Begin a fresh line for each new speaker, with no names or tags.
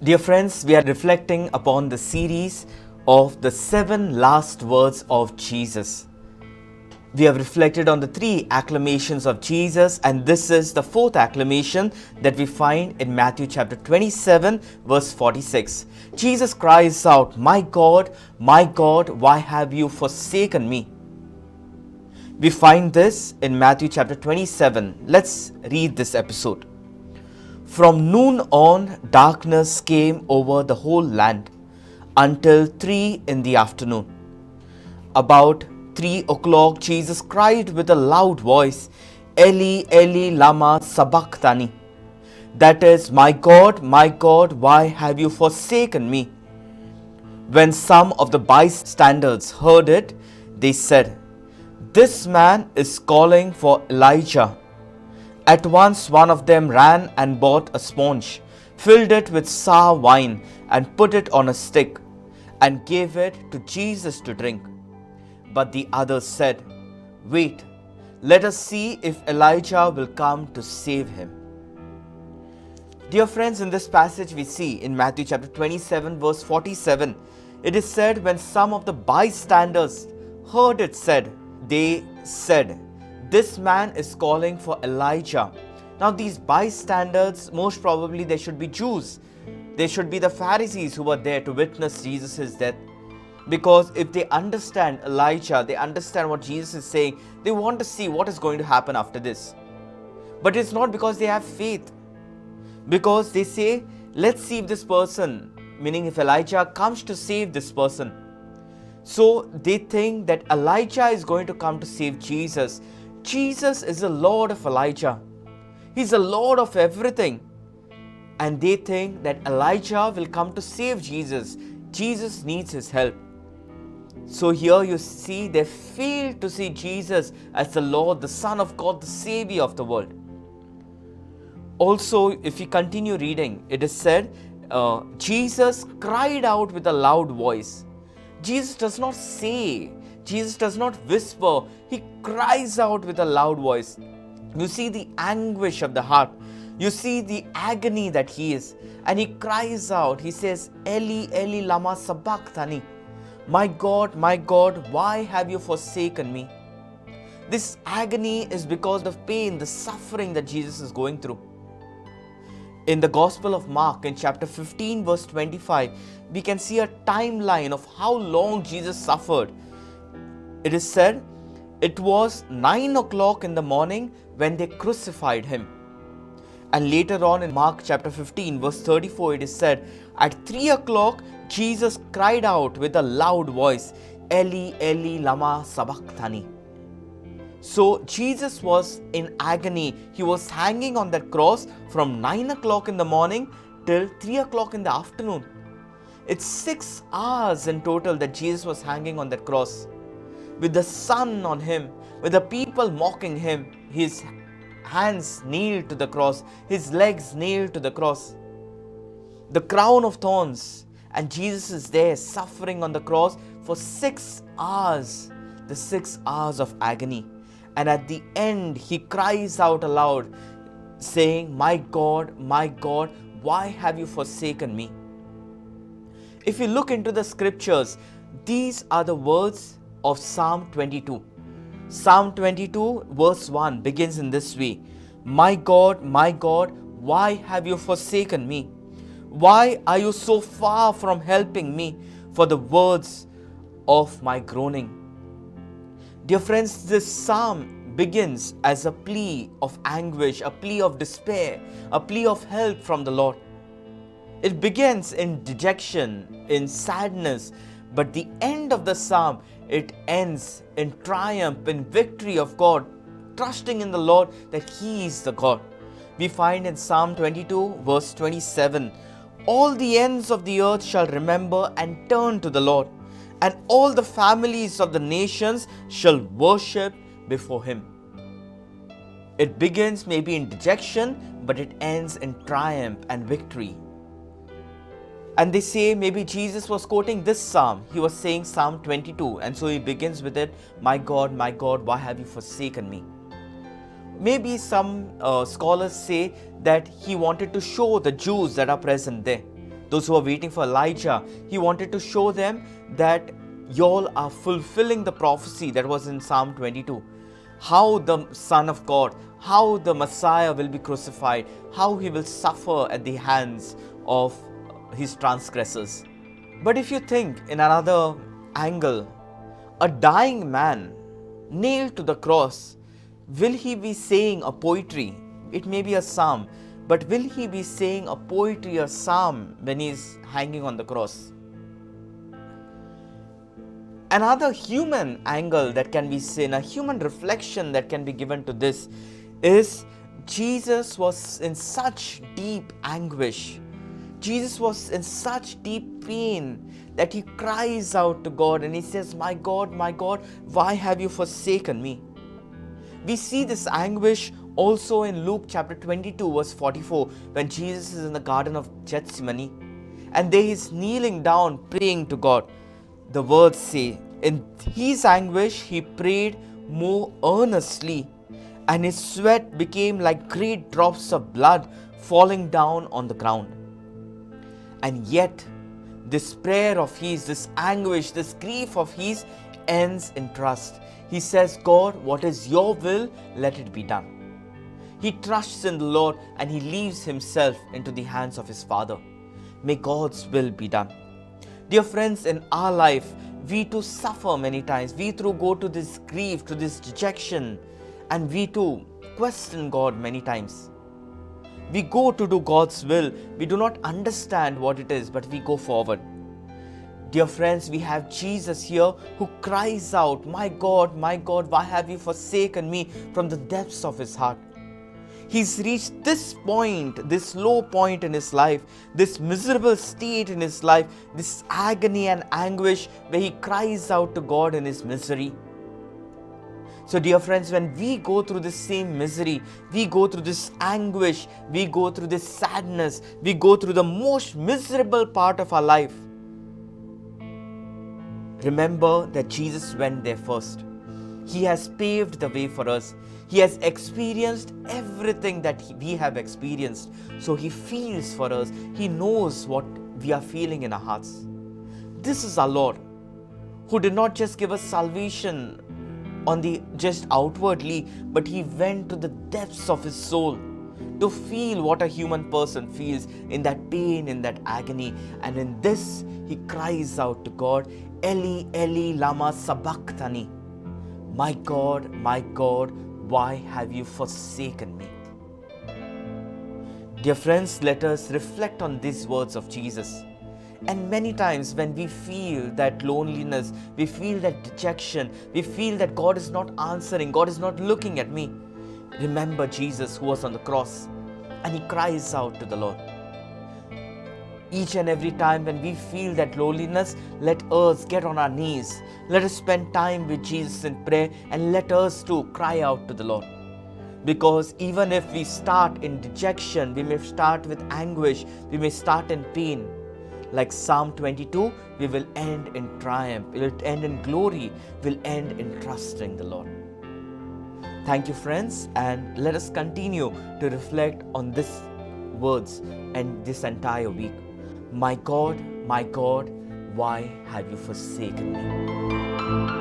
Dear friends, we are reflecting upon the series of the 7 last words of Jesus. We have reflected on the 3 acclamations of Jesus, and this is the 4th acclamation that we find in Matthew chapter 27 verse 46. Jesus cries out, my God, why have you forsaken me?" We find this in Matthew chapter 27. Let's read this episode. From noon on, darkness came over the whole land until 3 in the afternoon. About 3 o'clock, Jesus cried with a loud voice, Eli, Eli, lama sabachthani. That is, my God, why have you forsaken me? When some of the bystanders heard it, they said, "This man is calling for Elijah." At once one of them ran and bought a sponge, filled it with sour wine, and put it on a stick, and gave it to Jesus to drink. But the others said, "Wait, let us see if Elijah will come to save him." Dear friends, in this passage we see in Matthew chapter 27 verse 47, it is said when some of the bystanders heard it they said, "This man is calling for Elijah." Now these bystanders, most probably they should be Jews. They should be the Pharisees who were there to witness Jesus' death. Because if they understand Elijah, they understand what Jesus is saying, they want to see what is going to happen after this. But it's not because they have faith. Because they say, let's see if this person, meaning if Elijah comes to save this person. So they think that Elijah is going to come to save Jesus. Jesus is the Lord of Elijah. He's the Lord of everything. And they think that Elijah will come to save Jesus. Jesus needs his help. So here you see they fail to see Jesus as the Lord, the Son of God, the Savior of the world. Also, if you continue reading, it is said, Jesus cried out with a loud voice. Jesus does not say, Jesus does not whisper, he cries out with a loud voice. You see the anguish of the heart. You see the agony that he is. And he cries out, he says, Eli, Eli, lama sabachthani. My God, why have you forsaken me? This agony is because of pain, the suffering that Jesus is going through. In the Gospel of Mark, in chapter 15, verse 25, we can see a timeline of how long Jesus suffered. It is said, it was 9 o'clock in the morning when they crucified him. And later on in Mark chapter 15, verse 34, it is said, at 3 o'clock, Jesus cried out with a loud voice, Eli, Eli, lama sabachthani. So Jesus was in agony. He was hanging on that cross from 9 o'clock in the morning till 3 o'clock in the afternoon. It's 6 hours in total that Jesus was hanging on that cross. With the sun on him, with the people mocking him, his hands nailed to the cross, his legs nailed to the cross. The crown of thorns, and Jesus is there suffering on the cross for 6 hours, the 6 hours of agony. And at the end, he cries out aloud, saying, my God, why have you forsaken me? If you look into the scriptures, these are the words of Psalm 22. Psalm 22 verse 1 begins in this way, my God, why have you forsaken me? Why are you so far from helping me for the words of my groaning? Dear friends, this psalm begins as a plea of anguish, a plea of despair, a plea of help from the Lord. It begins in dejection, in sadness, but the end of the psalm, it ends in triumph, in victory of God, trusting in the Lord that He is the God. We find in Psalm 22 verse 27, all the ends of the earth shall remember and turn to the Lord, and all the families of the nations shall worship before Him. It begins maybe in dejection, but it ends in triumph and victory. And they say maybe Jesus was quoting this psalm. He was saying Psalm 22, and so he begins with it, my God, why have you forsaken me? Maybe some scholars say that he wanted to show the Jews that are present there those who are waiting for Elijah. He wanted to show them that y'all are fulfilling the prophecy that was in Psalm 22. How the Son of God, how the Messiah will be crucified, how he will suffer at the hands of his transgressors. But if you think in another angle, a dying man nailed to the cross, will he be saying a poetry? It may be a psalm, but will he be saying a poetry or psalm when he is hanging on the cross? Another human angle that can be seen, a human reflection that can be given to this is Jesus was in such deep anguish. Jesus was in such deep pain that he cries out to God and he says, my God, why have you forsaken me? We see this anguish also in Luke chapter 22 verse 44 when Jesus is in the Garden of Gethsemane and there he is kneeling down praying to God. The words say, in his anguish he prayed more earnestly and his sweat became like great drops of blood falling down on the ground. And yet this prayer of his, this anguish, this grief of his ends in trust. He says, God, what is your will, let it be done. He trusts in the Lord and he leaves himself into the hands of his Father. May God's will be done. Dear friends, in our life, we too suffer many times. We too go to this grief, to this dejection, and we too question God many times. We go to do God's will. We do not understand what it is, but we go forward. Dear friends, we have Jesus here who cries out, my God, why have you forsaken me, from the depths of his heart. He's reached this point, this low point in his life, this miserable state in his life, this agony and anguish where he cries out to God in his misery. So dear friends, when we go through this same misery, we go through this anguish, we go through this sadness, we go through the most miserable part of our life, remember that Jesus went there first. He has paved the way for us. He has experienced everything that we have experienced. So he feels for us. He knows what we are feeling in our hearts. This is our Lord, who did not just give us salvation on the just outwardly, but he went to the depths of his soul to feel what a human person feels in that pain, in that agony. And in this, he cries out to God, Eli, Eli, lama sabachthani. My God, why have you forsaken me? Dear friends, let us reflect on these words of Jesus. And many times when we feel that loneliness, we feel that dejection, we feel that God is not answering, God is not looking at me, remember Jesus who was on the cross and he cries out to the Lord. Each and every time when we feel that loneliness, let us get on our knees. Let us spend time with Jesus in prayer and let us too cry out to the Lord. Because even if we start in dejection, we may start with anguish, we may start in pain. Like Psalm 22, we will end in triumph, we will end in glory, we will end in trusting the Lord. Thank you, friends, and let us continue to reflect on these words and this entire week. My God, why have you forsaken me?